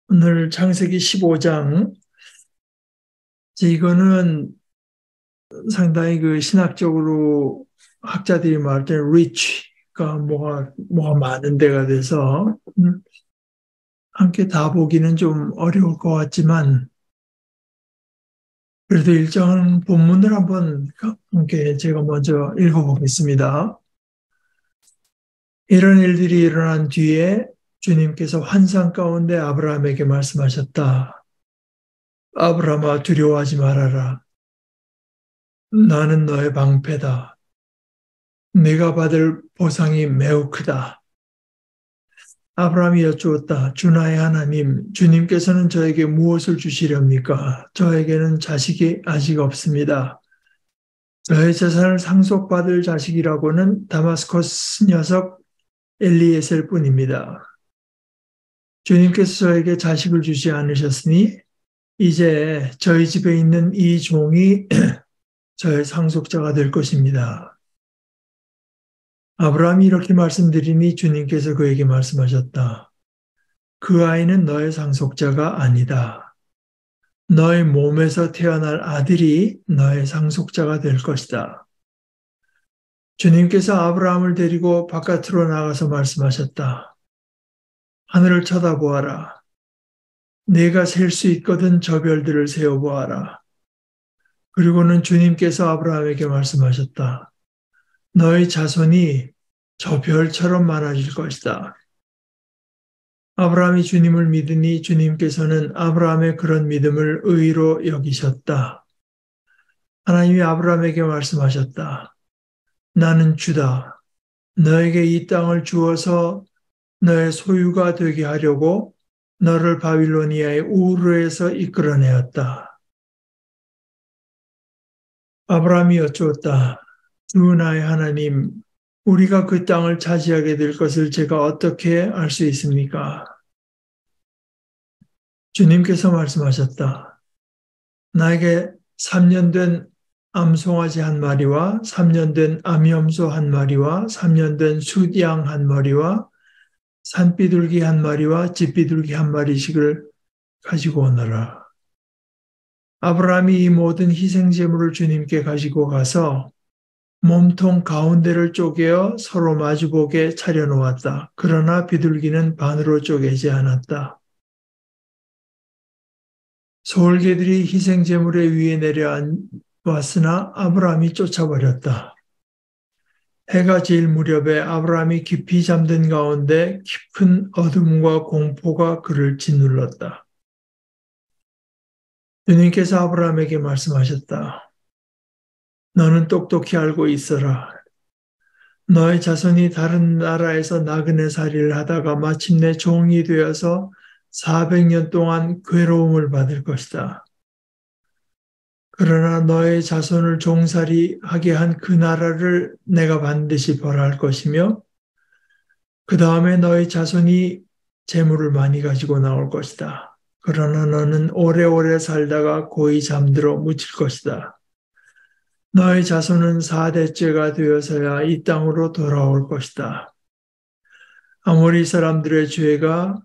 오늘 창세기 15장. 이거는 상당히 그 신학적으로 학자들이 말할 때 rich가 뭐가 많은 데가 돼서 함께 다 보기는 좀 어려울 것 같지만 그래도 일정한 본문을 한번 함께 제가 먼저 읽어보겠습니다. 이런 일들이 일어난 뒤에 주님께서 환상 가운데 아브라함에게 말씀하셨다. 아브라함아, 두려워하지 말아라. 나는 너의 방패다. 네가 받을 보상이 매우 크다. 아브라함이 여쭈었다. 주나의 하나님, 주님께서는 저에게 무엇을 주시렵니까? 저에게는 자식이 아직 없습니다. 저의 재산을 상속받을 자식이라고는 다마스커스 녀석 엘리에셀 뿐입니다. 주님께서 저에게 자식을 주지 않으셨으니 이제 저희 집에 있는 이 종이 저의 상속자가 될 것입니다. 아브라함이 이렇게 말씀드리니 주님께서 그에게 말씀하셨다. 그 아이는 너의 상속자가 아니다. 너의 몸에서 태어날 아들이 너의 상속자가 될 것이다. 주님께서 아브라함을 데리고 바깥으로 나가서 말씀하셨다. 하늘을 쳐다보아라. 네가 셀 수 있거든 저 별들을 세어보아라. 그리고는 주님께서 아브라함에게 말씀하셨다. 너의 자손이 저 별처럼 많아질 것이다. 아브라함이 주님을 믿으니 주님께서는 아브라함의 그런 믿음을 의로 여기셨다. 하나님이 아브라함에게 말씀하셨다. 나는 주다. 너에게 이 땅을 주어서 너의 소유가 되게 하려고 너를 바빌로니아의 우르에서 이끌어내었다. 아브라함이 여쭈었다. 주 나의 하나님, 우리가 그 땅을 차지하게 될 것을 제가 어떻게 알 수 있습니까? 주님께서 말씀하셨다. 나에게 3년 된 암송아지 한 마리와 3년 된 암염소 한 마리와 3년 된 숫양 한 마리와 산비둘기 한 마리와 집비둘기 한 마리씩을 가지고 오너라. 아브라함이 이 모든 희생제물을 주님께 가지고 가서 몸통 가운데를 쪼개어 서로 마주보게 차려놓았다. 그러나 비둘기는 반으로 쪼개지 않았다. 소울개들이 희생제물의 위에 내려왔으나 아브라함이 쫓아버렸다. 해가 질 무렵에 아브라함이 깊이 잠든 가운데 깊은 어둠과 공포가 그를 짓눌렀다. 주님께서 아브라함에게 말씀하셨다. 너는 똑똑히 알고 있어라. 너의 자손이 다른 나라에서 나그네 살이를 하다가 마침내 종이 되어서 400년 동안 괴로움을 받을 것이다. 그러나 너의 자손을 종살이 하게 한 그 나라를 내가 반드시 벌할 것이며 그 다음에 너의 자손이 재물을 많이 가지고 나올 것이다. 그러나 너는 오래오래 살다가 고이 잠들어 묻힐 것이다. 너의 자손은 4대째가 되어서야 이 땅으로 돌아올 것이다. 아모리 사람들의 죄가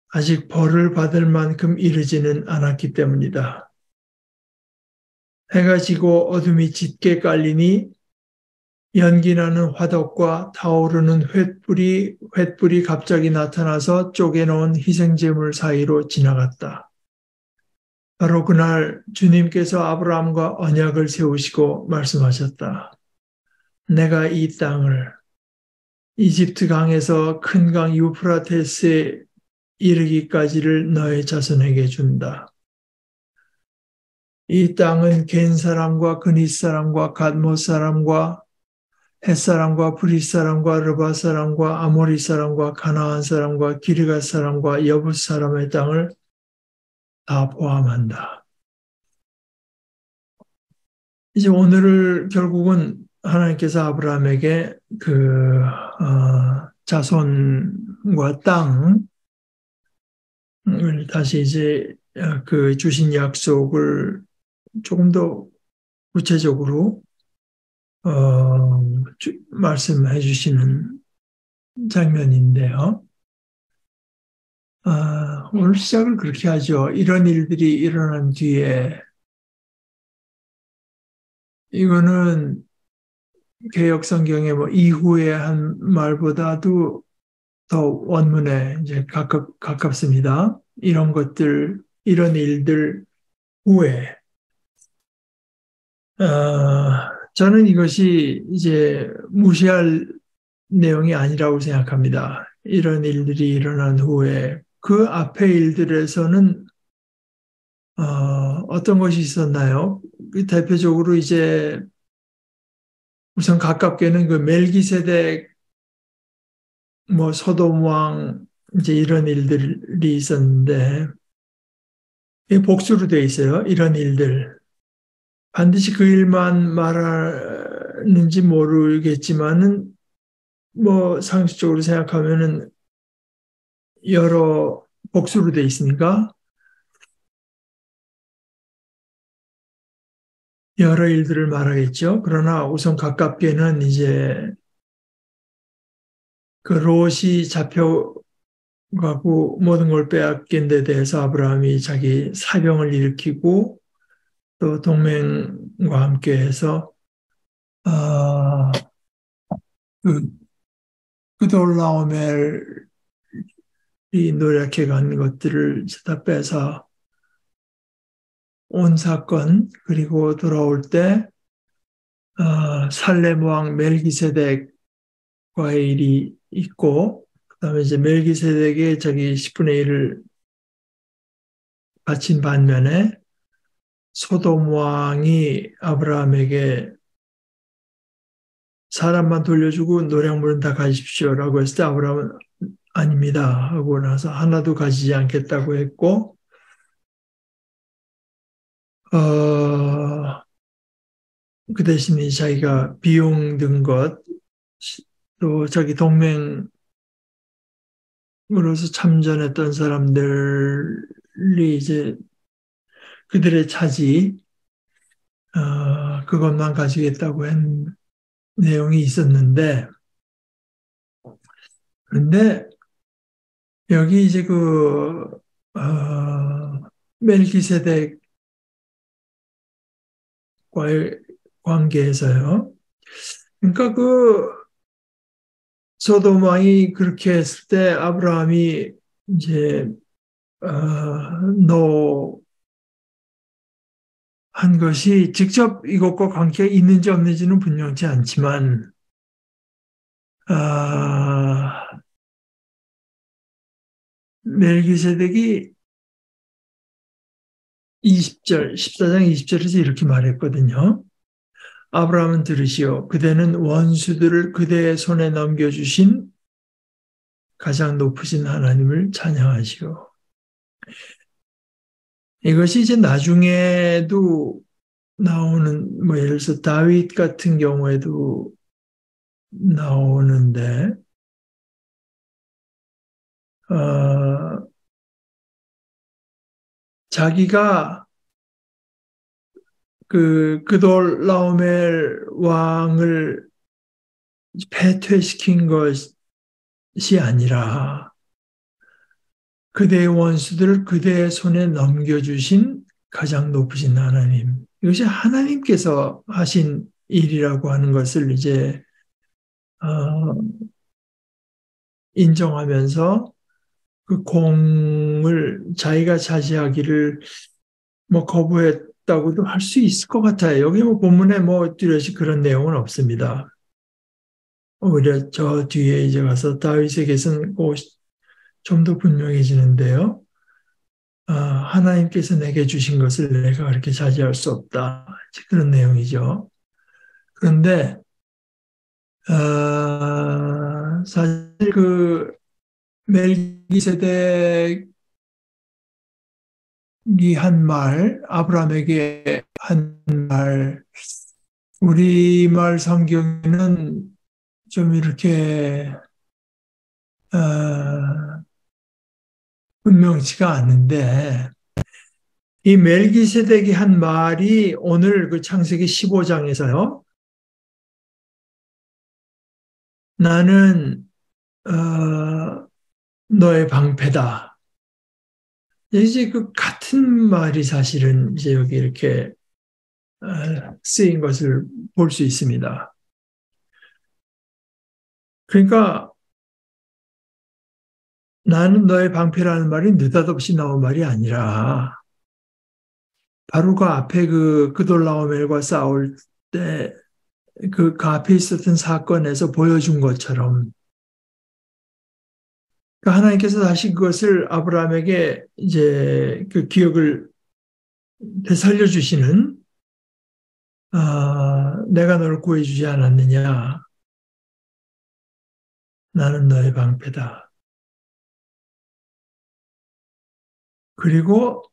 아직 벌을 받을 만큼 이르지는 않았기 때문이다. 해가 지고 어둠이 짙게 깔리니 연기나는 화덕과 타오르는 횃불이 갑자기 나타나서 쪼개놓은 희생제물 사이로 지나갔다. 바로 그날 주님께서 아브라함과 언약을 세우시고 말씀하셨다. 내가 이 땅을 이집트 강에서 큰 강 유프라테스에 이르기까지를 너의 자손에게 준다. 이 땅은 겐 사람과 그닛 사람과 갓못 사람과 헷 사람과 브릿 사람과 르바 사람과 아모리 사람과 가나안 사람과 기르가 사람과 여붓 사람의 땅을 다 포함한다. 이제 오늘을 결국은 하나님께서 아브라함에게 자손과 땅을 다시 이제 그 주신 약속을 조금 더 구체적으로 말씀해 주시는 장면인데요. 오늘 시작을 그렇게 하죠. 이런 일들이 일어난 뒤에 이거는 개역 성경의 뭐 이후에 한 말보다도 더 원문에 이제 가깝습니다. 이런 것들, 이런 일들 후에 저는 이것이 이제 무시할 내용이 아니라고 생각합니다. 이런 일들이 일어난 후에 그 앞에 일들에서는 어떤 것이 있었나요? 그 대표적으로 이제 우선 가깝게는 그 멜기세덱 뭐 소돔 왕 이제 이런 일들이 있었는데 이게 복수로 돼 있어요. 이런 일들. 반드시 그 일만 말하는지 모르겠지만은 뭐 상식적으로 생각하면은 여러 복수로 돼 있으니까 여러 일들을 말하겠죠. 그러나 우선 가깝게는 이제 그 롯이 잡혀가고 모든 걸 빼앗긴 데 대해서 아브라함이 자기 사병을 일으키고 또 동맹과 함께 해서 아, 그 그돌라오멜이 노력해 간 것들을 다 빼서 온 사건 그리고 돌아올 때 살렘 왕 멜기세덱과의 일이 있고 그다음에 이제 멜기세덱의 자기 10분의 1을 바친 반면에 소돔 왕이 아브라함에게 사람만 돌려주고 노량물은 다 가십시오라고 했을 때 아브라함은 아닙니다 하고 나서 하나도 가지지 않겠다고 했고 어, 그 대신에 자기가 비용 든 것, 또 자기 동맹으로서 참전했던 사람들이 이제 그들의 차지, 그것만 가지겠다고 한 내용이 있었는데, 근데 여기 이제 멜기세덱과의 관계에서요. 그러니까 소돔 왕이 그렇게 했을 때 아브라함이 이제 노한 것이 직접 이것과 관계가 있는지 없는지는 분명치 않지만 아, 멜기세덱이 20절, 14장 20절에서 이렇게 말했거든요. 아브라함은 들으시오. 그대는 원수들을 그대의 손에 넘겨주신 가장 높으신 하나님을 찬양하시오. 이것이 이제 나중에도 나오는, 뭐 예를 들어서 다윗 같은 경우에도 나오는데, 어, 자기가 그돌라오멜 왕을 패퇴시킨 것이 아니라 그대의 원수들을 그대의 손에 넘겨주신 가장 높으신 하나님. 이것이 하나님께서 하신 일이라고 하는 것을 이제 어, 인정하면서 그 공을 자기가 차지하기를 뭐 거부했다고도 할 수 있을 것 같아요. 여기 뭐 본문에 뭐 뚜렷이 그런 내용은 없습니다. 오히려 저 뒤에 이제 가서 다윗에게서는 좀 더 분명해지는데요. 하나님께서 내게 주신 것을 내가 그렇게 차지할 수 없다. 그런 내용이죠. 그런데 사실 그 멜기세덱이 한 말, 아브라함에게 한 말, 우리말 성경에는 좀 이렇게 분명치가 않는데 이 멜기세덱이 한 말이 오늘 그 창세기 15장에서요. 나는 너의 방패다. 이제 그 같은 말이 사실은 이제 여기 이렇게 쓰인 것을 볼 수 있습니다. 그러니까 나는 너의 방패라는 말이 느닷없이 나온 말이 아니라 바로 그 앞에 그 그돌라오멜과 싸울 때 그 앞에 있었던 사건에서 보여준 것처럼 그러니까 하나님께서 다시 그것을 아브라함에게 이제 그 기억을 되살려 주시는 내가 너를 구해주지 않았느냐 나는 너의 방패다. 그리고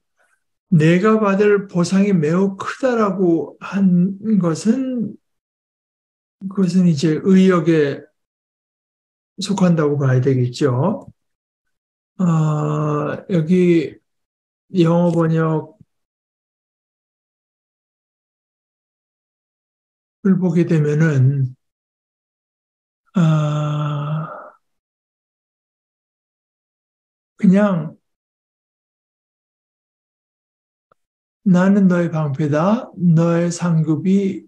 내가 받을 보상이 매우 크다라고 한 것은 그것은 이제 의역에 속한다고 봐야 되겠죠. 여기 영어 번역을 보게 되면은 그냥 나는 너의 방패다. 너의 상급이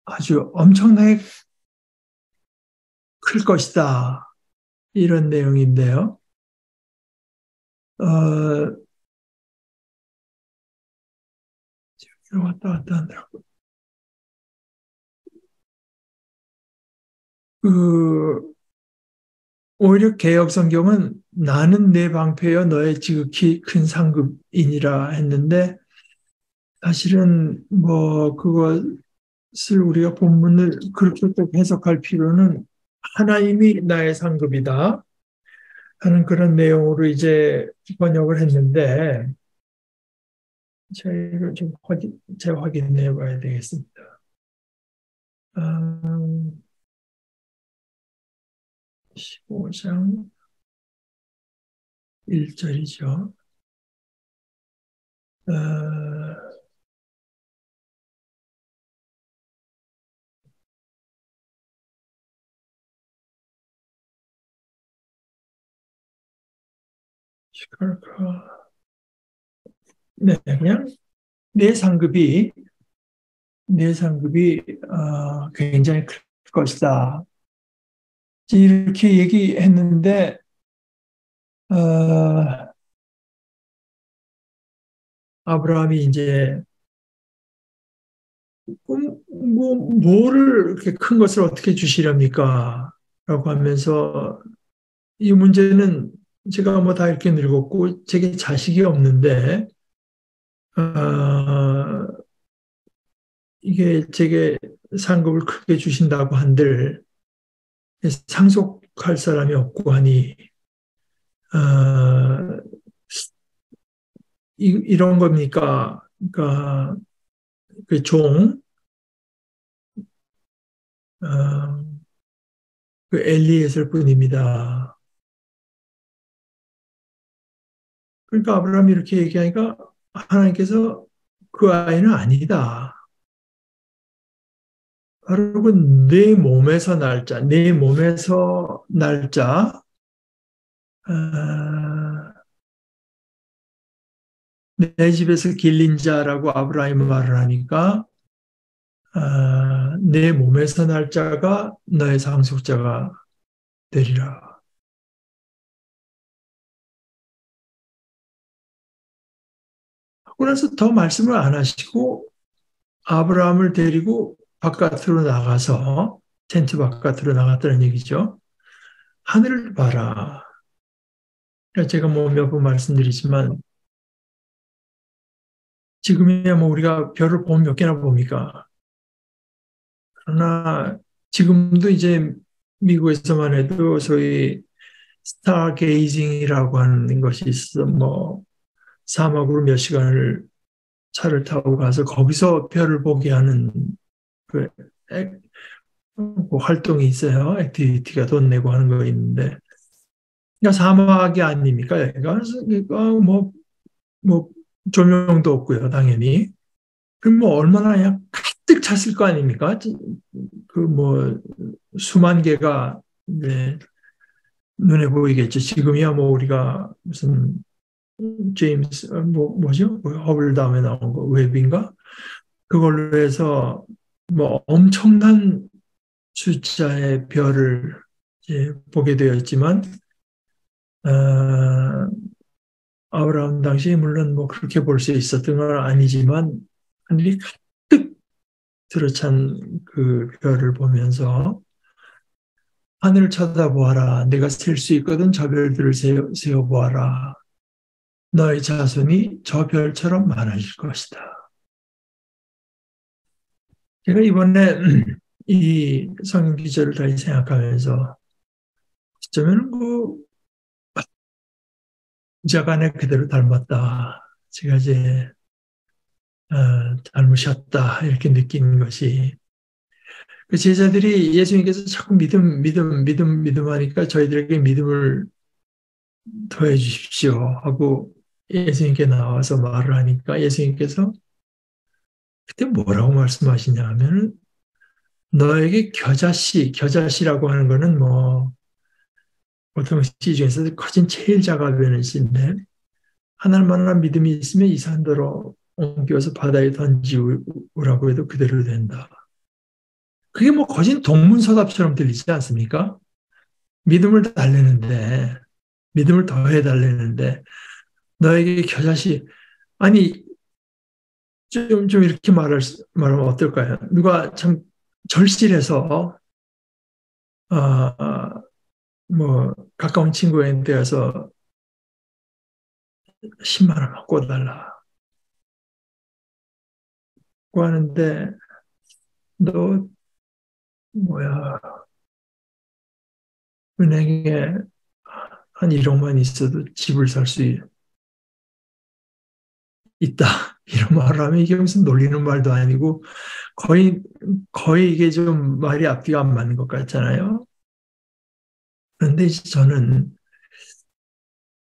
아주 엄청나게 클 것이다. 이런 내용인데요. 왔다 갔다 하더라고요. 오히려 개역 성경은 나는 내 방패여 너의 지극히 큰 상급이니라 했는데 사실은 뭐 그것을 우리가 본문을 그렇게 꼭 해석할 필요는 하나님이 나의 상급이다 하는 그런 내용으로 이제 번역을 했는데 저희를 좀 재확인해 봐야 되겠습니다. 15장 1절이죠. 네, 그냥 내 상급이 굉장히 클 것이다. 이렇게 얘기했는데 아브라함이 이제 뭐를 이렇게 큰 것을 어떻게 주시렵니까? 라고 하면서 이 문제는 제가 뭐 다 이렇게 늙었고 제게 자식이 없는데 이게 제게 상급을 크게 주신다고 한들 상속할 사람이 없고 하니 어, 이런 겁니까? 그러니까 그 종, 어, 그 엘리에셀 뿐입니다. 그러니까 아브라함이 이렇게 얘기하니까 하나님께서 그 아이는 아니다. 바로 그내 몸에서 날자, 내 몸에서 날자, 내 집에서 길린 자라고 아브라함이 말을 하니까 내 몸에서 날 자가 너의 상속자가 되리라. 하고 나서 더 말씀을 안 하시고 아브라함을 데리고 바깥으로 나가서 텐트 바깥으로 나갔다는 얘기죠. 하늘을 봐라. 그러니까 제가 뭐 몇 번 말씀드리지만 지금이야 뭐 우리가 별을 보면 몇 개나 봅니까? 그러나 지금도 이제 미국에서만 해도 소위 스타게이징이라고 하는 것이 있어. 뭐 사막으로 몇 시간을 차를 타고 가서 거기서 별을 보게 하는 그 활동이 있어요. 액티비티가 돈 내고 하는 거 있는데. 그러니까 사막이 아닙니까? 그러니까 뭐 조명도 없고요, 당연히. 그럼 뭐 얼마나 그냥 가득 찼을 거 아닙니까? 그 뭐 수만 개가 네, 눈에 보이겠죠. 지금이야 뭐 우리가 무슨 제임스 뭐죠? 허블 다음에 나온 거 웹인가? 그걸로 해서 뭐 엄청난 숫자의 별을 이제 보게 되었지만 어, 아브라함 당시에 물론 뭐 그렇게 볼 수 있었던 건 아니지만 하늘이 가득 들어찬 그 별을 보면서 하늘을 쳐다보아라. 내가 셀 수 있거든 저 별들을 세어보아라. 너의 자손이 저 별처럼 많아질 것이다. 제가 이번에 이 성경 기절을 다시 생각하면서 어쩌면 그 자간에 그대로 닮았다. 제가 이제 닮으셨다 이렇게 느끼는 것이 그 제자들이 예수님께서 자꾸 믿음 하니까 저희들에게 믿음을 더해 주십시오 하고 예수님께 나와서 말을 하니까 예수님께서 그때 뭐라고 말씀하시냐 하면은 너에게 겨자씨라고 하는 거는 뭐 보통 씨 중에서 커진 제일 작아보이는 씨인데 하늘만한 믿음이 있으면 이 산더러 옮겨서 바다에 던지우라고 해도 그대로 된다. 그게 뭐 거진 동문서답처럼 들리지 않습니까? 믿음을 달래는데 믿음을 더해 달래는데 너에게 겨자씨 아니 좀 이렇게 말하면 어떨까요? 누가 참 절실해서 뭐 가까운 친구한테 가서 10만 원만 꿔달라고 하는데 너 뭐야 은행에 한 1억만 있어도 집을 살 수 있다 이런 말을 하면 이게 무슨 놀리는 말도 아니고 거의 이게 좀 말이 앞뒤가 안 맞는 것 같잖아요. 그런데 이제 저는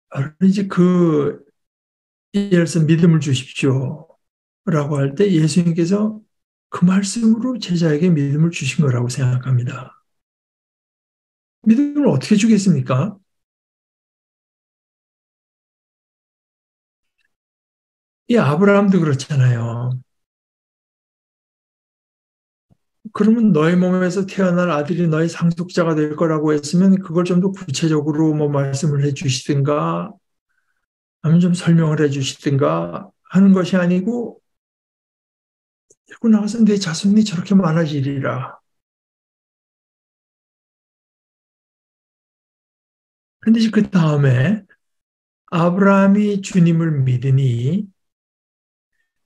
바로 이제 그 예를 들어서 믿음을 주십시오 라고 할 때 예수님께서 그 말씀으로 제자에게 믿음을 주신 거라고 생각합니다. 믿음을 어떻게 주겠습니까? 이 아브라함도 그렇잖아요. 그러면 너의 몸에서 태어날 아들이 너의 상속자가 될 거라고 했으면 그걸 좀 더 구체적으로 뭐 말씀을 해 주시든가 아니면 좀 설명을 해 주시든가 하는 것이 아니고 데리고 나가서 내 자손이 저렇게 많아지리라. 근데 이제 그 다음에 아브라함이 주님을 믿으니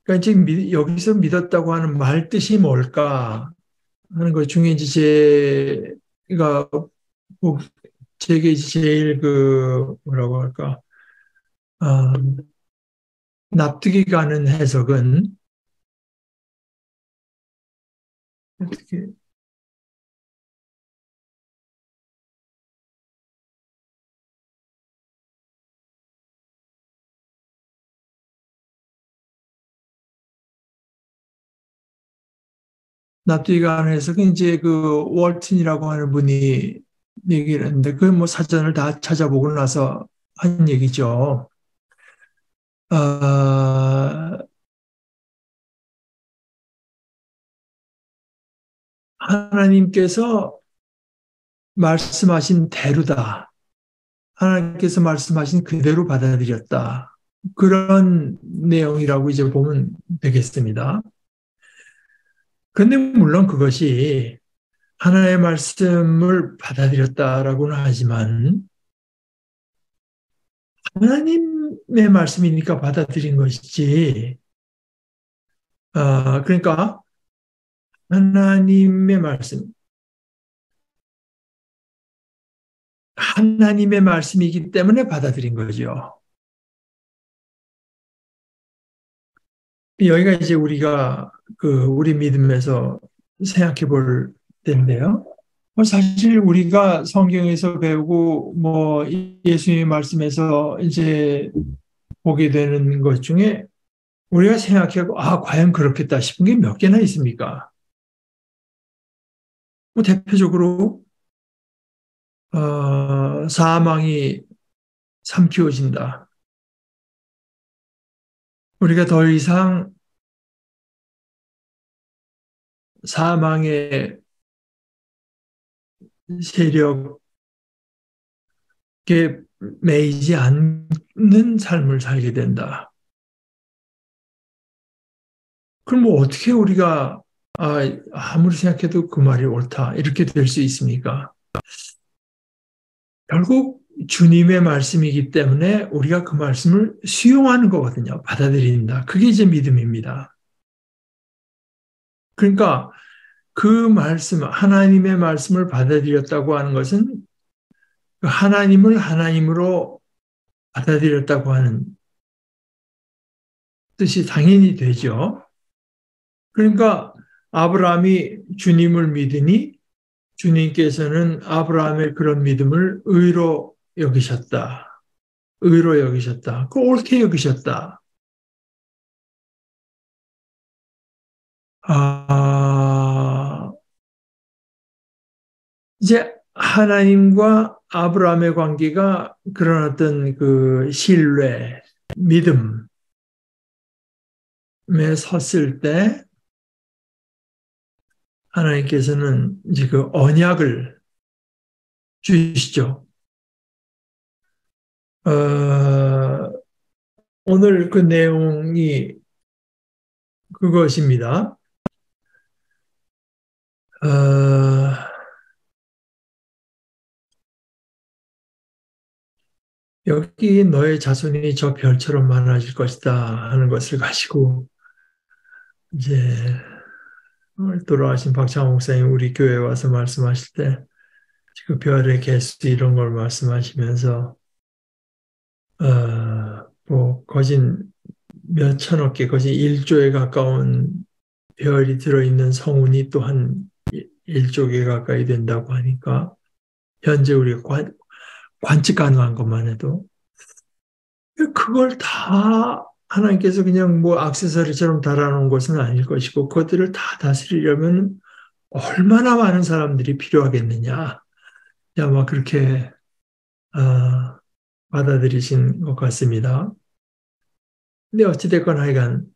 그러니까 이제 여기서 믿었다고 하는 말 뜻이 뭘까 하는 것 중에 이제 제가 제게 이제 제일 그 뭐라고 할까 아, 납득이 가는 해석은 어떻게 납득이 가는 해석은 이제 그 월튼이라고 하는 분이 얘기를 했는데 그 뭐 사전을 다 찾아보고 나서 한 얘기죠. 아, 하나님께서 말씀하신 대로다. 하나님께서 말씀하신 그대로 받아들였다. 그런 내용이라고 이제 보면 되겠습니다. 그런데 물론 그것이 하나님의 말씀을 받아들였다라고는 하지만 하나님의 말씀이니까 받아들인 것이지. 그러니까 하나님의 말씀, 하나님의 말씀이기 때문에 받아들인 거죠. 여기가 이제 우리가 그 우리 믿음에서 생각해 볼 때인데요. 사실 우리가 성경에서 배우고 뭐 예수님의 말씀에서 이제 보게 되는 것 중에 우리가 생각하고 과연 그렇겠다 싶은 게 몇 개나 있습니까? 뭐 대표적으로 사망이 삼키워진다. 우리가 더 이상 사망의 세력에 매이지 않는 삶을 살게 된다. 그럼 뭐 어떻게 우리가 아무리 생각해도 그 말이 옳다 이렇게 될 수 있습니까? 결국 주님의 말씀이기 때문에 우리가 그 말씀을 수용하는 거거든요. 받아들인다. 그게 이제 믿음입니다. 그러니까 그 말씀, 하나님의 말씀을 받아들였다고 하는 것은 하나님을 하나님으로 받아들였다고 하는 뜻이 당연히 되죠. 그러니까 아브라함이 주님을 믿으니 주님께서는 아브라함의 그런 믿음을 의로 여기셨다. 의로 여기셨다. 그 옳게 여기셨다. 이제 하나님과 아브라함의 관계가 그런 어떤 그 신뢰, 믿음에 섰을 때 하나님께서는 이제 그 언약을 주시죠. 오늘 그 내용이 그것입니다. 여기 너의 자손이 저 별처럼 많아질 것이다 하는 것을 가지고 이제 돌아가신 박창호 목사님 우리 교회에 와서 말씀하실 때 그 별의 개수 이런 걸 말씀하시면서 뭐 거진 몇 천억 개, 거진 1조에 가까운 별이 들어있는 성운이 또 한 1조 개 가까이 된다고 하니까 현재 우리가 관측 가능한 것만 해도 그걸 다 하나님께서 그냥 뭐 액세서리처럼 달아놓은 것은 아닐 것이고 그것들을 다 다스리려면 얼마나 많은 사람들이 필요하겠느냐. 아마 그렇게 받아들이신 것 같습니다. 근데 어찌됐건 하여간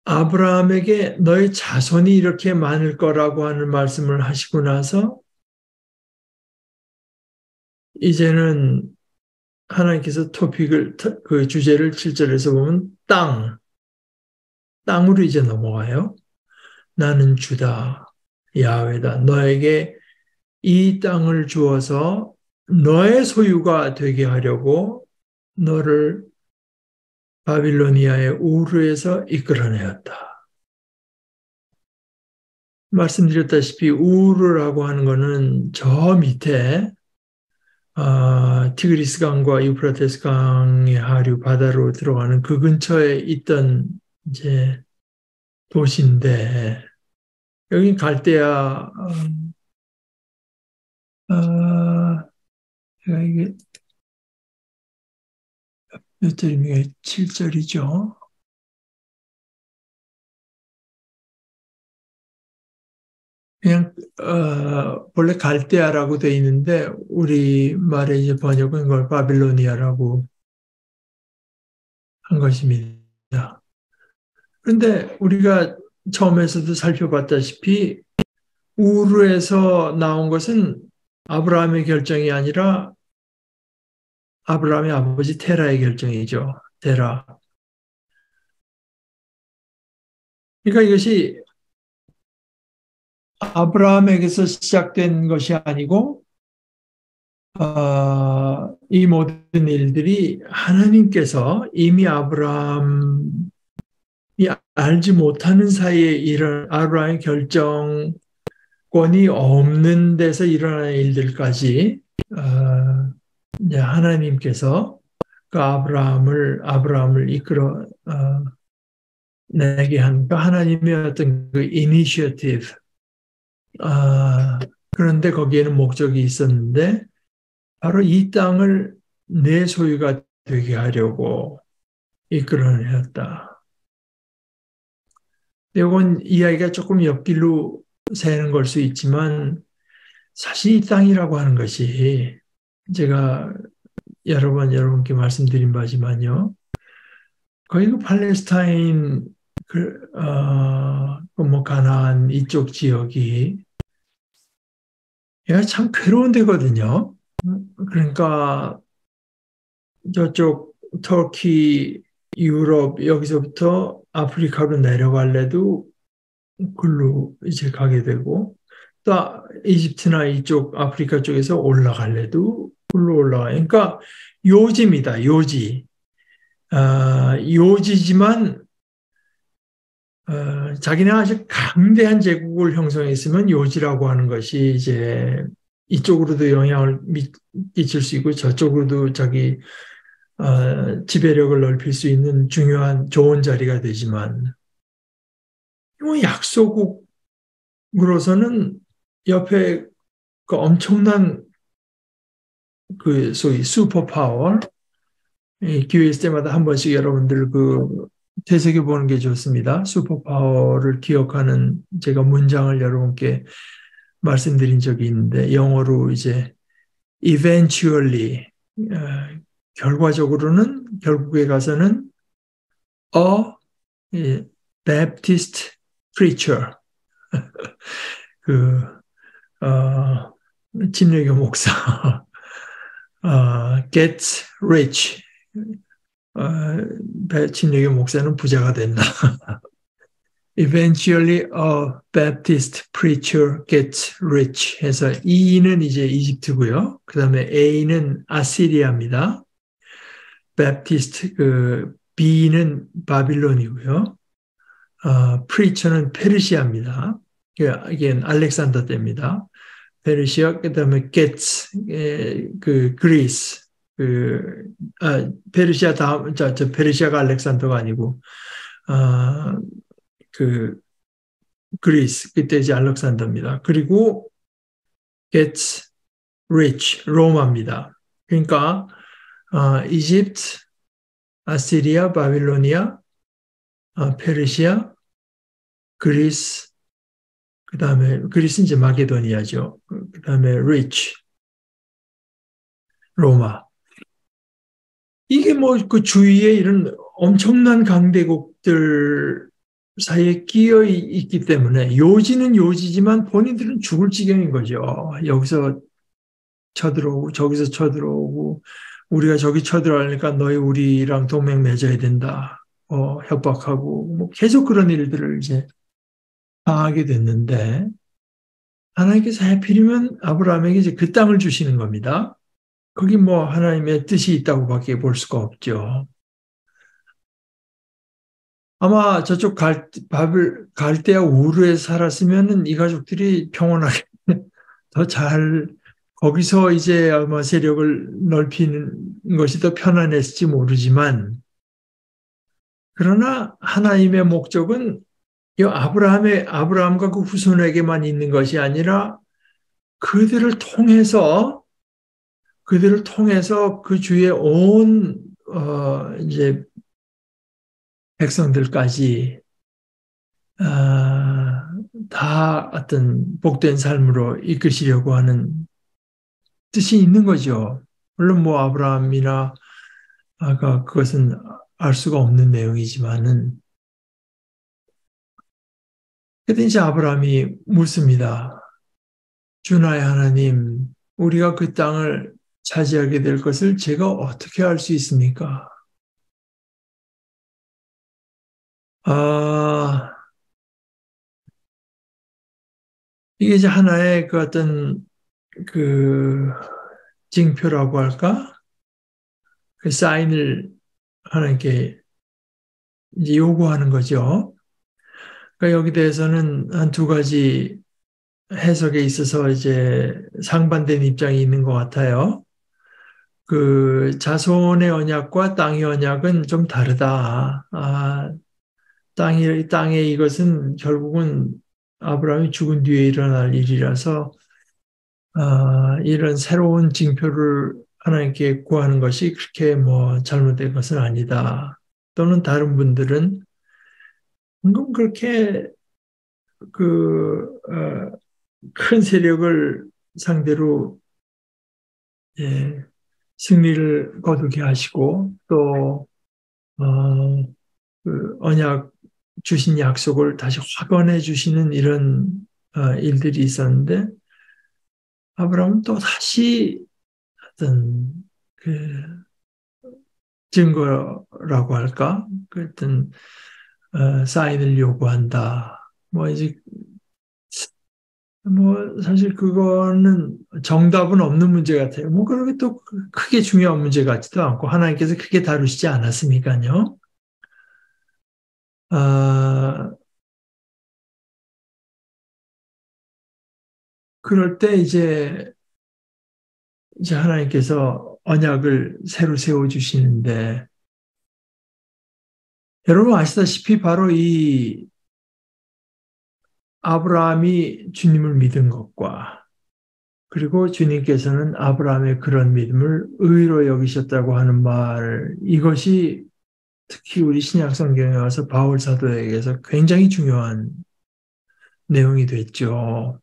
아브라함에게 너의 자손이 이렇게 많을 거라고 하는 말씀을 하시고 나서 이제는 하나님께서 그 주제를 7절에서 보면 땅으로 이제 넘어가요. 나는 주다, 야훼다. 너에게 이 땅을 주어서 너의 소유가 되게 하려고 너를 바빌로니아의 우르에서 이끌어내었다. 말씀드렸다시피 우르라고 하는 것은 저 밑에 티그리스 강과 유프라테스 강의 하류 바다로 들어가는 그 근처에 있던 이제 도시인데 여기 갈대아 제가 이게 몇 절입니까? 7절이죠. 그냥 원래 갈대아라고 돼 있는데 우리 말에 이제 번역은 걸 바빌로니아라고 한 것입니다. 그런데 우리가 처음에서도 살펴봤다시피 우르에서 나온 것은 아브라함의 결정이 아니라 아브라함의 아버지 테라의 결정이죠. 테라. 그러니까 이것이 아브라함에게서 시작된 것이 아니고 이 모든 일들이 하나님께서 이미 아브라함이 알지 못하는 사이에 아브라함의 결정권이 없는 데서 일어나는 일들까지 이제 하나님께서 그 아브라함을 이끌어 내게 한 그 하나님의 어떤 그 이니셔티브 그런데 거기에는 목적이 있었는데 바로 이 땅을 내 소유가 되게 하려고 이끌어내었다. 이건 이야기가 조금 옆길로 세는 걸 수 있지만 사실 이 땅이라고 하는 것이 제가 여러 번 여러분께 말씀드린 바지만요. 거의 그 팔레스타인 뭐 가나안 이쪽 지역이 얘가 참 괴로운 데거든요. 그러니까 저쪽 터키, 유럽 여기서부터 아프리카로 내려갈래도 글로 이제 가게 되고 또 이집트나 이쪽 아프리카 쪽에서 올라갈래도 글로 올라가요. 그러니까 요지입니다. 요지. 요지지만 자기네 아주 강대한 제국을 형성했으면 요지라고 하는 것이 이제 이쪽으로도 영향을 미칠 수 있고 저쪽으로도 자기 지배력을 넓힐 수 있는 중요한 좋은 자리가 되지만 뭐 약소국으로서는 옆에 그 엄청난 그 소위 슈퍼파워 기회 있을 때마다 한 번씩 여러분들 그 되새겨 보는 게 좋습니다. 슈퍼파워를 기억하는 제가 문장을 여러분께 말씀드린 적이 있는데 영어로 이제 eventually 결과적으로는 결국에 가서는 a Baptist preacher 그 진리교 목사 gets rich 진리교 목사는 부자가 된다. Eventually a Baptist preacher gets rich 해서 E는 이제 이집트고요. 그 다음에 A는 아시리아입니다. Baptist B는 바빌론이고요. preacher는 페르시아입니다. 이게 알렉산더 때입니다. 페르시아 그다음에 gets 그 그리스 페르시아 다음 저 페르시아가 알렉산더가 아니고 그 그리스 그때 이제 알렉산더입니다. 그리고 gets rich 로마입니다. 그러니까 이집트, 아시리아, 바빌로니아, 페르시아, 그리스 그다음에 그리스 이제 마게도니아죠. 그다음에 rich 로마. 이게 뭐 그 주위에 이런 엄청난 강대국들 사이에 끼어 있기 때문에 요지는 요지지만 본인들은 죽을 지경인 거죠. 여기서 쳐들어오고 저기서 쳐들어오고 우리가 저기 쳐들어가니까 너희 우리랑 동맹 맺어야 된다. 협박하고 뭐 계속 그런 일들을 이제 당하게 됐는데 하나님께서 하필이면 아브라함에게 이제 그 땅을 주시는 겁니다. 거기 뭐 하나님의 뜻이 있다고밖에 볼 수가 없죠. 아마 저쪽 갈대아 우르에 살았으면은 이 가족들이 평온하게 더 잘 거기서 이제 아마 세력을 넓히는 것이 더 편안했을지 모르지만 그러나 하나님의 목적은 이 아브라함과 그 후손에게만 있는 것이 아니라 그들을 통해서 그 주위에 온 이제 백성들까지 다 어떤 복된 삶으로 이끄시려고 하는 뜻이 있는 거죠. 물론 뭐 아브라함이나 아까 그것은 알 수가 없는 내용이지만은 그때 이제 아브라함이 묻습니다. 주나의 하나님, 우리가 그 땅을 차지하게 될 것을 제가 어떻게 알 수 있습니까? 이게 이제 하나의 그 어떤 그 징표라고 할까? 그 사인을 하나님께 이제 요구하는 거죠. 그러니까 여기 대해서는 한 두 가지 해석에 있어서 이제 상반된 입장이 있는 것 같아요. 그 자손의 언약과 땅의 언약은 좀 다르다. 땅의 이것은 결국은 아브라함이 죽은 뒤에 일어날 일이라서 이런 새로운 징표를 하나님께 구하는 것이 그렇게 뭐 잘못된 것은 아니다. 또는 다른 분들은 방금 그렇게 큰 세력을 상대로 예, 승리를 거두게 하시고 또 언약 주신 약속을 다시 확언해 주시는 이런 일들이 있었는데 아브라함은 또 다시 어떤 그 증거라고 할까? 그 어떤 사인을 요구한다. 뭐 이제 뭐 사실 그거는 정답은 없는 문제 같아요. 뭐 그렇게 또 크게 중요한 문제 같지도 않고 하나님께서 크게 다루시지 않았으니까요. 아, 그럴 때 이제 하나님께서 언약을 새로 세워 주시는데 여러분 아시다시피 바로 이 아브라함이 주님을 믿은 것과 그리고 주님께서는 아브라함의 그런 믿음을 의로 여기셨다고 하는 말, 이것이 특히 우리 신약 성경에 와서 바울 사도에게서 굉장히 중요한 내용이 됐죠.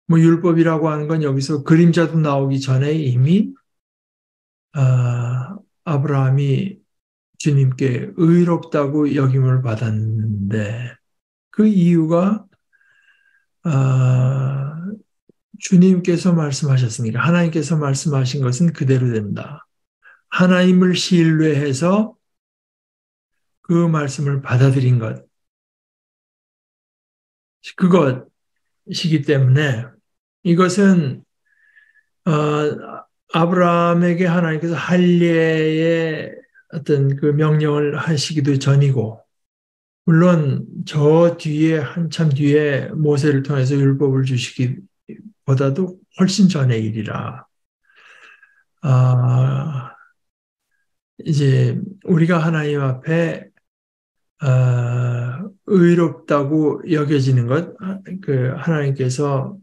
뭐 율법이라고 하는 건 여기서 그림자도 나오기 전에 이미 아브라함이 주님께 의롭다고 여김을 받았는데 그 이유가 아, 주님께서 말씀하셨으니까 하나님께서 말씀하신 것은 그대로 된다. 하나님을 신뢰해서 그 말씀을 받아들인 것, 그것이기 때문에 이것은 어, 아브라함에게 하나님께서 할례의 어떤 그 명령을 하시기도 전이고, 물론 저 뒤에 한참 뒤에 모세를 통해서 율법을 주시기보다도 훨씬 전의 일이라. 아, 이제 우리가 하나님 앞에 의롭다고 여겨지는 것, 그 하나님께서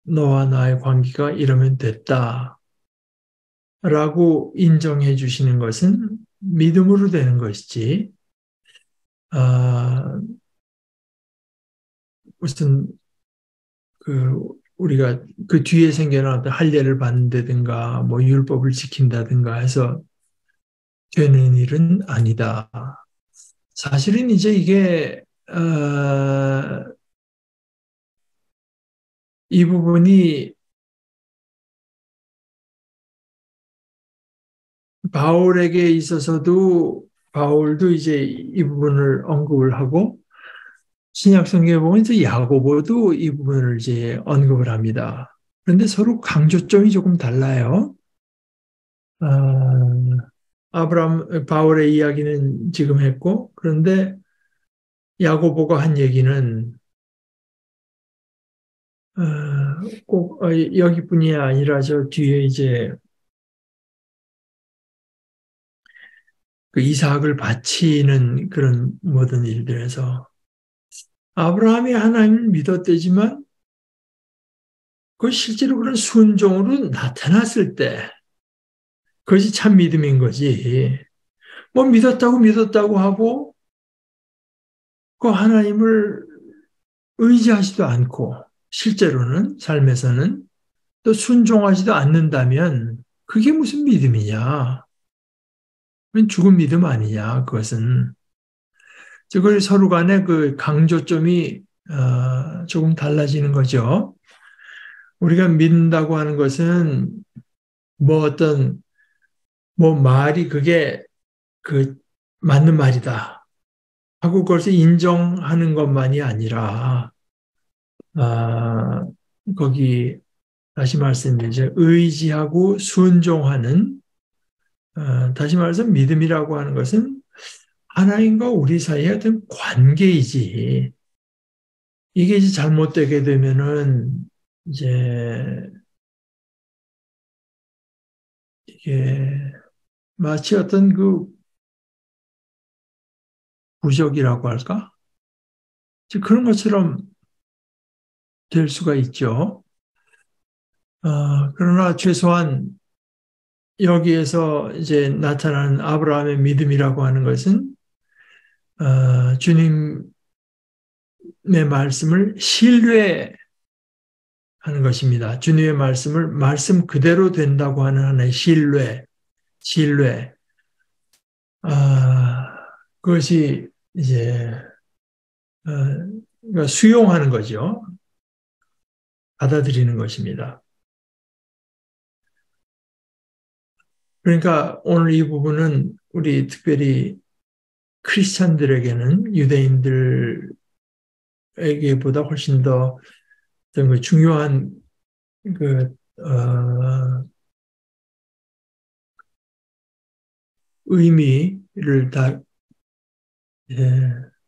너와 나의 관계가 이러면 됐다라고 인정해 주시는 것은 믿음으로 되는 것이지, 아, 무슨 그 우리가 그 뒤에 생겨난 어떤 할례를 받는다든가 뭐 율법을 지킨다든가 해서 되는 일은 아니다. 사실은 이제 이게 이 부분이 바울에게 있어서도 바울도 이제 이 부분을 언급을 하고 신약 성경에 보면 이제 야고보도 이 부분을 이제 언급을 합니다. 그런데 서로 강조점이 조금 달라요. 바울의 이야기는 지금 했고, 그런데 야고보가 한 얘기는 꼭 여기뿐이 아니라 저 뒤에 이제 그 이삭을 바치는 그런 모든 일들에서 아브라함이 하나님을 믿었대지만 그 실제로 그런 순종으로 나타났을 때 그것이 참 믿음인 거지. 뭐 믿었다고 하고 그 하나님을 의지하지도 않고 실제로는 삶에서는 또 순종하지도 않는다면 그게 무슨 믿음이냐? 그건 죽은 믿음 아니냐? 그것은 그걸 서로 간에 그 강조점이 조금 달라지는 거죠. 우리가 믿는다고 하는 것은 뭐 어떤 뭐 말이 그게 그 맞는 말이다 하고 그것을 인정하는 것만이 아니라 아, 거기 다시 말씀드리죠. 의지하고 순종하는 다시 말해서 믿음이라고 하는 것은 하나님과 우리 사이의 어떤 관계이지. 이게 이제 잘못되게 되면은 이제 이게 마치 어떤 그 부적이라고 할까? 그런 것처럼 될 수가 있죠. 그러나 최소한 여기에서 이제 나타나는 아브라함의 믿음이라고 하는 것은 주님께서 말씀을 신뢰하는 것입니다. 주님의 말씀을 말씀 그대로 된다고 하는 하나의 신뢰. 그것이 이제 그러니까 수용하는 거죠. 받아들이는 것입니다. 그러니까 오늘 이 부분은 우리 특별히 크리스찬들에게는 유대인들에게보다 훨씬 더 어떤 그 중요한 그 의미를 다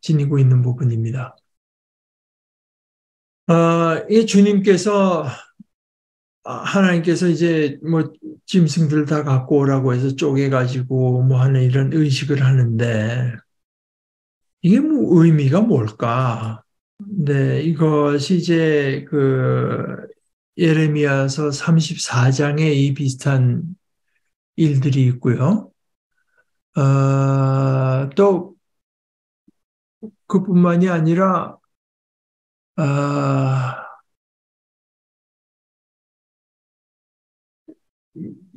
지니고 있는 부분입니다. 이 주님께서 하나님께서 이제 뭐 짐승들 다 갖고 오라고 해서 쪼개가지고 뭐 하는 이런 의식을 하는데 이게 뭐 의미가 뭘까? 네, 이것이 이제 그 예레미야서 34장에 이 비슷한 일들이 있고요. 또 그뿐만이 아니라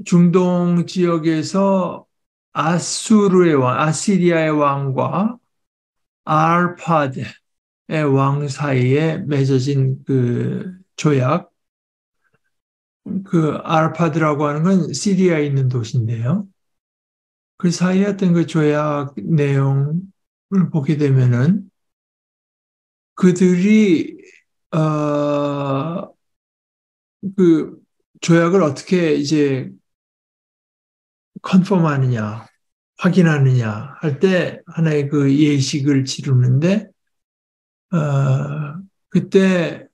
중동 지역에서 아시리아의 왕과 알파드의 왕 사이에 맺어진 그 조약, 그 알파드라고 하는 건 시리아에 있는 도시인데요. 그 사이에 어떤 그 조약 내용을 보게 되면은 그들이 그 조약을 어떻게 이제 컨펌하느냐, 확인하느냐 할 때 하나의 그 예식을 치르는데 그때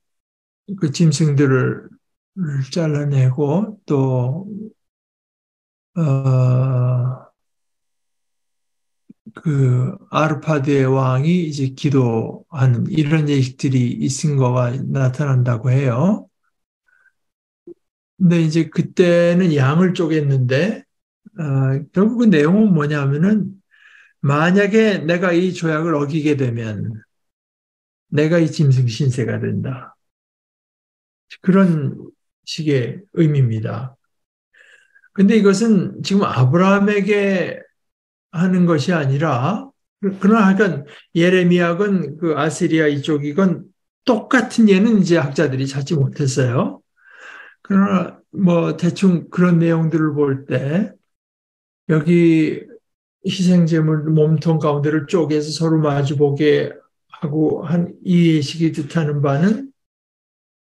그 짐승들을 잘라내고 또 그 아르파드의 왕이 이제 기도하는 이런 예식들이 있은 거가 나타난다고 해요. 근데 이제 그때는 양을 쪼갰는데 결국 그 내용은 뭐냐면은 만약에 내가 이 조약을 어기게 되면 내가 이 짐승 신세가 된다. 그런 식의 의미입니다. 근데 이것은 지금 아브라함에게 하는 것이 아니라 그러나 하여간 예레미야건 그 아시리아 이쪽이건 똑같은 예는 이제 학자들이 찾지 못했어요. 그러나 뭐 대충 그런 내용들을 볼 때 여기 희생제물 몸통 가운데를 쪼개서 서로 마주보게 하고 한 이 예식이 뜻하는 바는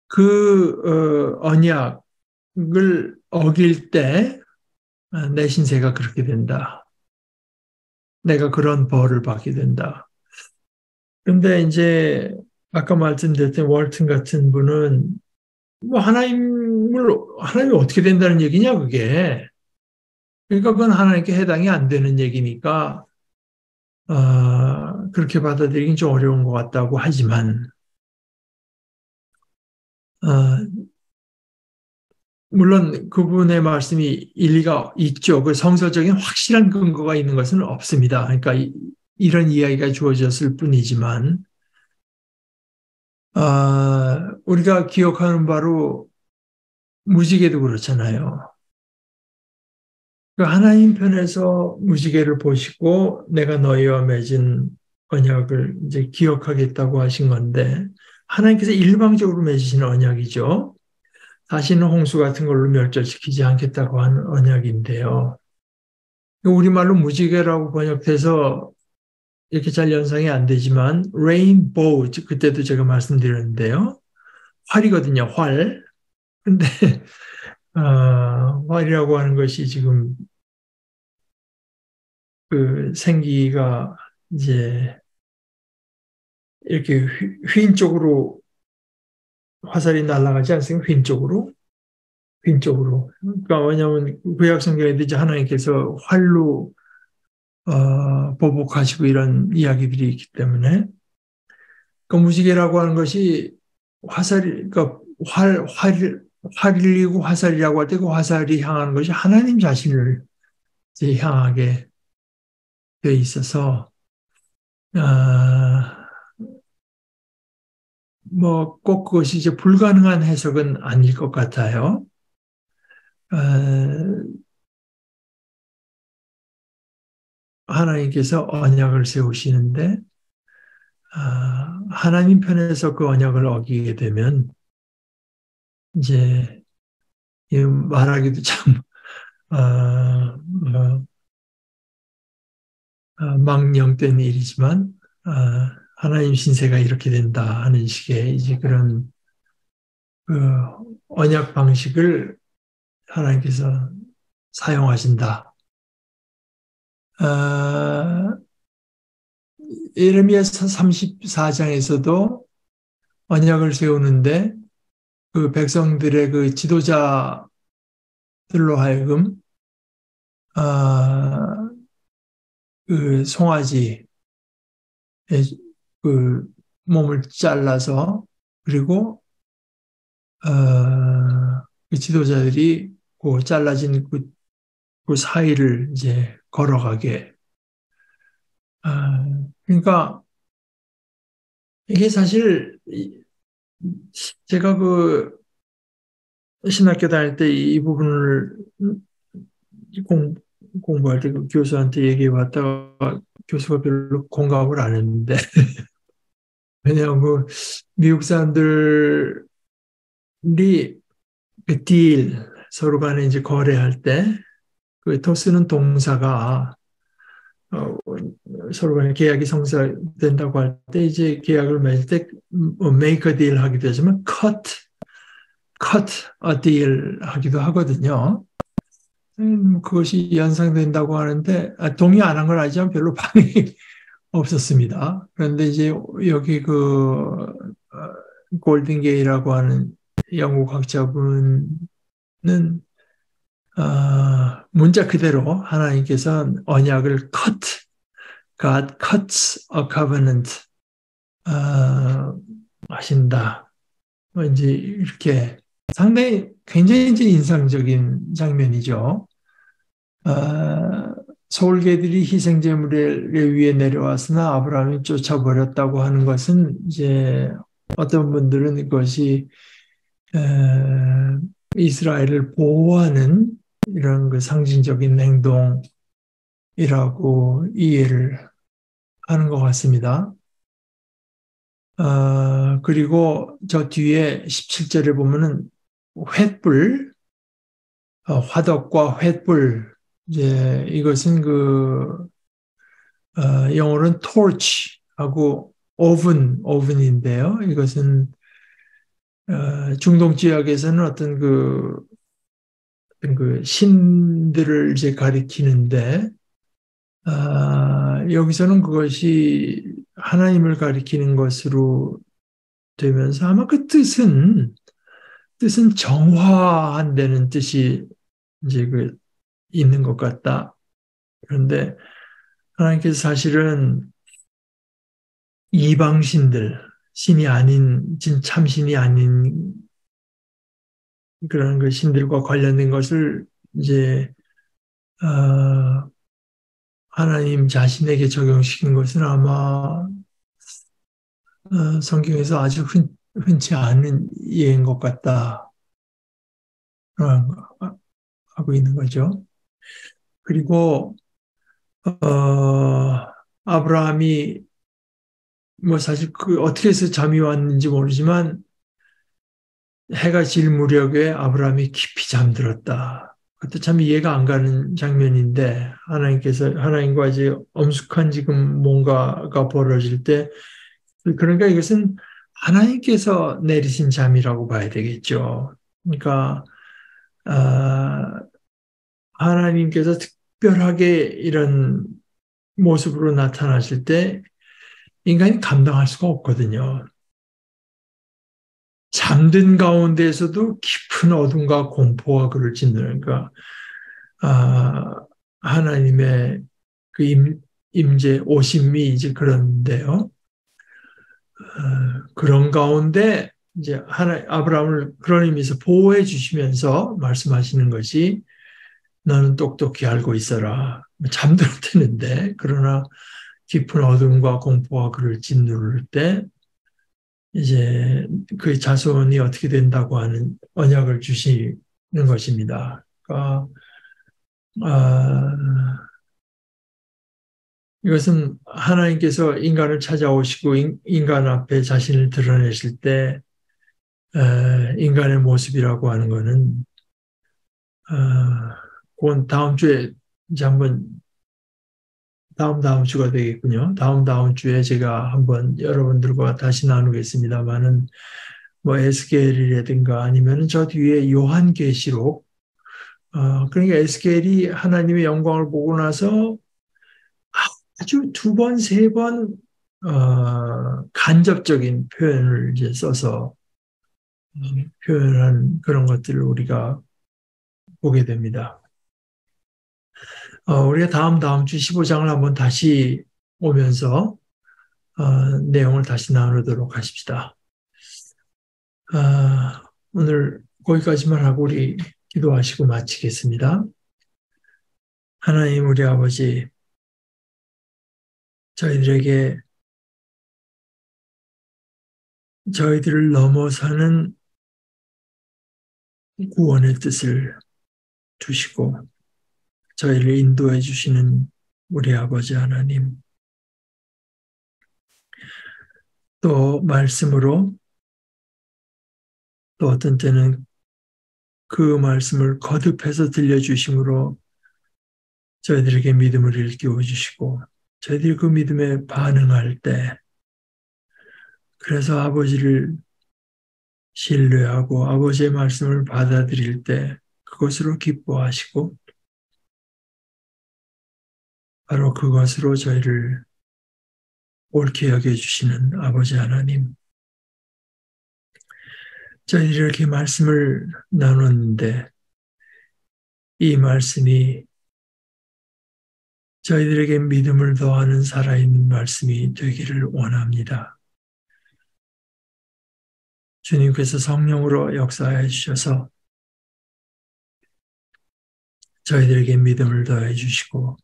그 언약을 어길 때 내 신세가 그렇게 된다. 내가 그런 벌을 받게 된다. 근데 이제 아까 말씀드렸던 월튼 같은 분은 뭐 하나님이 어떻게 된다는 얘기냐 그게. 그러니까 그건 하나님께 해당이 안 되는 얘기니까 그렇게 받아들이긴 좀 어려운 것 같다고 하지만 어, 물론 그분의 말씀이 일리가 있죠. 그 성서적인 확실한 근거가 있는 것은 없습니다. 그러니까 이런 이야기가 주어졌을 뿐이지만 우리가 기억하는 바로 무지개도 그렇잖아요. 그 하나님 편에서 무지개를 보시고 내가 너희와 맺은 언약을 이제 기억하겠다고 하신 건데 하나님께서 일방적으로 맺으신 언약이죠. 다시는 홍수 같은 걸로 멸절시키지 않겠다고 하는 언약인데요. 우리말로 무지개라고 번역돼서 이렇게 잘 연상이 안 되지만 레인보우 그때도 제가 말씀드렸는데요. 활이거든요. 활. 근데 활이라고 하는 것이 지금 그 생기가 이제 이렇게 휜 쪽으로 화살이 날아가지 않습니까? 휜 쪽으로. 휜 쪽으로. 그러니까 왜냐하면 구약 성경에도 이제 하나님께서 활로 보복하시고 이런 이야기들이 있기 때문에 그 무지개라고 하는 것이 화살이 그러니까 활이고 화살이라고 할 때 그 화살이 향하는 것이 하나님 자신을 이제 향하게 돼 있어서 뭐 꼭 그것이 이제 불가능한 해석은 아닐 것 같아요. 어, 하나님께서 언약을 세우시는데 하나님 편에서 그 언약을 어기게 되면 이제 말하기도 참 망령된 일이지만 하나님 신세가 이렇게 된다 하는 식의 이제 그런 그 언약 방식을 하나님께서 사용하신다. 아, 예레미야 34장에서도 언약을 세우는데 그 백성들의 그 지도자들로 하여금 아, 그 송아지의 그 몸을 잘라서 그리고 그 지도자들이 그 잘라진 그 사이를 이제 걸어가게. 그러니까 이게 사실 제가 그 신학교 다닐 때 이 부분을 공, 공부할 때 그 교수한테 얘기해 봤다가 교수가 별로 공감을 안 했는데 왜냐하면 그 미국 사람들이 그 딜, 서로 간에 이제 거래할 때 그 토스는 동사가 어, 서로 간에 계약이 성사된다고 할 때 이제 계약을 맺을 때 make a deal 하기도 하지만 cut a deal 하기도 하거든요. 그것이 연상된다고 하는데 동의 안 한 건 아니지만 별로 반응이 없었습니다. 그런데 이제 여기 그 골든게이라고 하는 영국 학자분은 문자 그대로 하나님께서 언약을 God cuts a covenant 하신다. 뭐 이제 이렇게 상당히 굉장히 이제 인상적인 장면이죠. 아, 소울개들이 희생제물에 위에 내려왔으나 아브라함이 쫓아버렸다고 하는 것은 이제 어떤 분들은 이것이 에, 이스라엘을 보호하는 이런 그 상징적인 행동이라고 이해를 하는 것 같습니다. 그리고 저 뒤에 17절에 보면은 횃불, 화덕과 횃불, 이제 이것은 영어로는 torch하고 오븐인데요. 이것은 중동 지역에서는 어떤 그 신들을 이제 가리키는데 여기서는 그것이 하나님을 가리키는 것으로 되면서 아마 그 뜻은 정화한다는 뜻이 이제 그 있는 것 같다. 그런데 하나님께서 사실은 이방신들, 신이 아닌, 참신이 아닌 그런 그 신들과 관련된 것을 이제, 어, 하나님 자신에게 적용시킨 것은 아마, 성경에서 아주 흔치 않은 예인 것 같다. 하고 있는 거죠. 그리고, 아브라함이 뭐 사실 그 어떻게 해서 잠이 왔는지 모르지만 해가 질 무렵에 아브라함이 깊이 잠들었다. 그것도 참 이해가 안 가는 장면인데 하나님과 이제 엄숙한 지금 뭔가가 벌어질 때 그러니까 이것은 하나님께서 내리신 잠이라고 봐야 되겠죠. 그러니까 아, 하나님께서 특별하게 이런 모습으로 나타나실 때 인간이 감당할 수가 없거든요. 잠든 가운데에서도 깊은 어둠과 공포가 그를 짓누르니까 하나님의 그 임재 오심이 이제 그런데요. 그런 가운데 이제 아브라함을 그런 의미에서 보호해 주시면서 말씀하시는 것이 너는 똑똑히 알고 있어라. 잠들었다는데 그러나 깊은 어둠과 공포가 그를 짓누를 때 이제 그 자손이 어떻게 된다고 하는 언약을 주시는 것입니다. 그러니까 이것은 하나님께서 인간을 찾아오시고 인간 앞에 자신을 드러내실 때 인간의 모습이라고 하는 것은 그건 다음 주에 이제 한번 다음 주가 되겠군요. 다음 주에 제가 한번 여러분들과 다시 나누겠습니다만은 뭐 에스겔이라든가 아니면 저 뒤에 요한계시록 그러니까 에스겔이 하나님의 영광을 보고 나서 아주 두 번, 세 번 간접적인 표현을 이제 써서 표현한 그런 것들을 우리가 보게 됩니다. 우리가 다음 주 15장을 한번 다시 오면서 내용을 다시 나누도록 하십시다. 오늘 거기까지만 하고 우리 기도하시고 마치겠습니다. 하나님 우리 아버지, 저희들을 넘어서는 구원의 뜻을 주시고 저희를 인도해 주시는 우리 아버지 하나님, 또 말씀으로 또 어떤 때는 그 말씀을 거듭해서 들려주심으로 저희들에게 믿음을 일깨워 주시고 저희들이 그 믿음에 반응할 때 그래서 아버지를 신뢰하고 아버지의 말씀을 받아들일 때 그것으로 기뻐하시고 바로 그것으로 저희를 옳게 여겨주시는 아버지 하나님, 저희들이 이렇게 말씀을 나눴는데 이 말씀이 저희들에게 믿음을 더하는 살아있는 말씀이 되기를 원합니다. 주님께서 성령으로 역사해 주셔서 저희들에게 믿음을 더해 주시고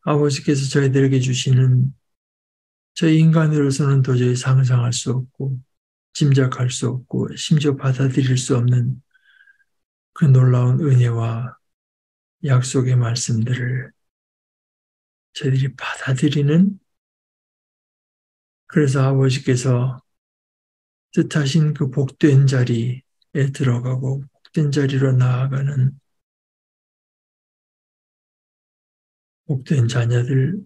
아버지께서 저희들에게 주시는 저희 인간으로서는 도저히 상상할 수 없고 짐작할 수 없고 심지어 받아들일 수 없는 그 놀라운 은혜와 약속의 말씀들을 저희들이 받아들이는, 그래서 아버지께서 뜻하신 그 복된 자리에 들어가고 복된 자리로 나아가는 복된 자녀들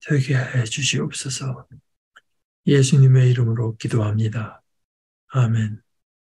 되게 해 주시옵소서. 예수님의 이름으로 기도합니다. 아멘.